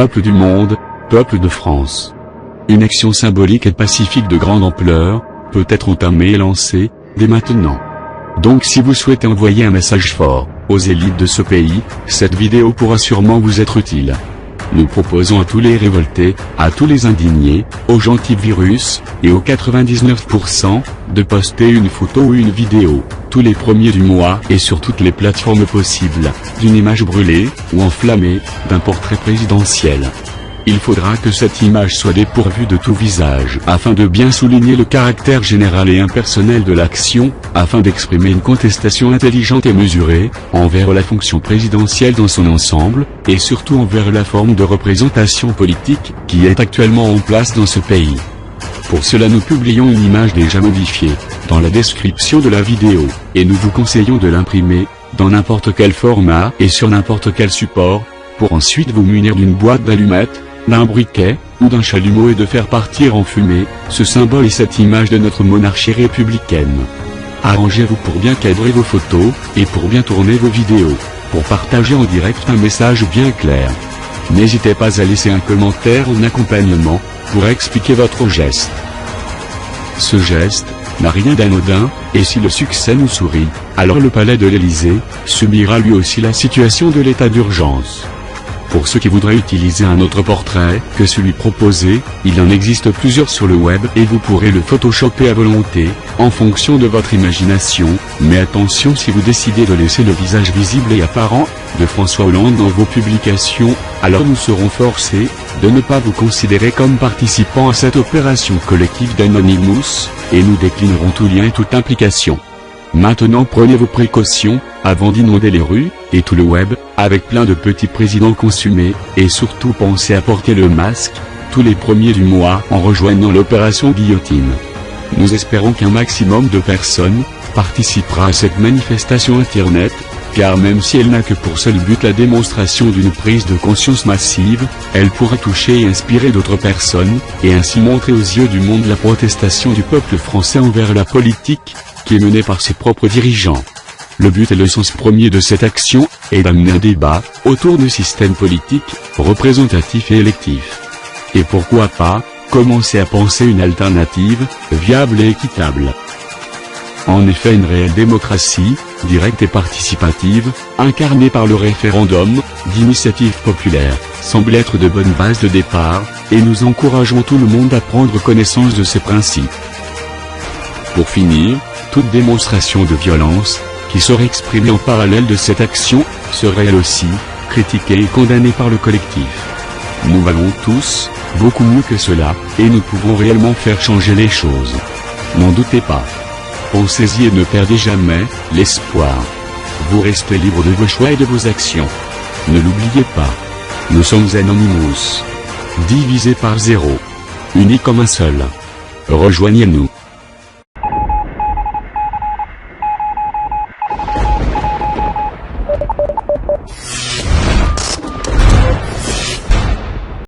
Peuple du monde, peuple de France. Une action symbolique et pacifique de grande ampleur, peut être entamée et lancée, dès maintenant. Donc si vous souhaitez envoyer un message fort, aux élites de ce pays, cette vidéo pourra sûrement vous être utile. Nous proposons à tous les révoltés, à tous les indignés, aux antivirus, et aux 99%, de poster une photo ou une vidéo, tous les premiers du mois et sur toutes les plateformes possibles, d'une image brûlée, ou enflammée, d'un portrait présidentiel. Il faudra que cette image soit dépourvue de tout visage afin de bien souligner le caractère général et impersonnel de l'action, afin d'exprimer une contestation intelligente et mesurée, envers la fonction présidentielle dans son ensemble, et surtout envers la forme de représentation politique, qui est actuellement en place dans ce pays. Pour cela nous publions une image déjà modifiée, dans la description de la vidéo, et nous vous conseillons de l'imprimer, dans n'importe quel format et sur n'importe quel support, pour ensuite vous munir d'une boîte d'allumettes, d'un briquet, ou d'un chalumeau et de faire partir en fumée, ce symbole et cette image de notre monarchie républicaine. Arrangez-vous pour bien cadrer vos photos, et pour bien tourner vos vidéos, pour partager en direct un message bien clair. N'hésitez pas à laisser un commentaire en accompagnement, pour expliquer votre geste. Ce geste n'a rien d'anodin, et si le succès nous sourit, alors le palais de l'Élysée subira lui aussi la situation de l'état d'urgence. Pour ceux qui voudraient utiliser un autre portrait que celui proposé, il en existe plusieurs sur le web et vous pourrez le photoshopper à volonté, en fonction de votre imagination, mais attention si vous décidez de laisser le visage visible et apparent de François Hollande dans vos publications, alors nous serons forcés de ne pas vous considérer comme participant à cette opération collective d'Anonymous, et nous déclinerons tout lien et toute implication. Maintenant prenez vos précautions, avant d'inonder les rues, et tout le web, avec plein de petits présidents consumés, et surtout pensez à porter le masque, tous les premiers du mois en rejoignant l'opération Guillotine. Nous espérons qu'un maximum de personnes participera à cette manifestation internet, car même si elle n'a que pour seul but la démonstration d'une prise de conscience massive, elle pourra toucher et inspirer d'autres personnes, et ainsi montrer aux yeux du monde la protestation du peuple français envers la politique, qui est menée par ses propres dirigeants. Le but et le sens premier de cette action est d'amener un débat autour du système politique, représentatif et électif. Et pourquoi pas commencer à penser une alternative, viable et équitable. En effet, une réelle démocratie, directe et participative, incarnée par le référendum, d'initiative populaire, semble être de bonne base de départ, et nous encourageons tout le monde à prendre connaissance de ces principes. Pour finir, toute démonstration de violence, qui serait exprimée en parallèle de cette action, serait elle aussi, critiquée et condamnée par le collectif. Nous valons tous, beaucoup mieux que cela, et nous pouvons réellement faire changer les choses. N'en doutez pas. Pensez-y et ne perdez jamais l'espoir. Vous restez libre de vos choix et de vos actions. Ne l'oubliez pas. Nous sommes Anonymous. Divisé par zéro. Unis comme un seul. Rejoignez-nous.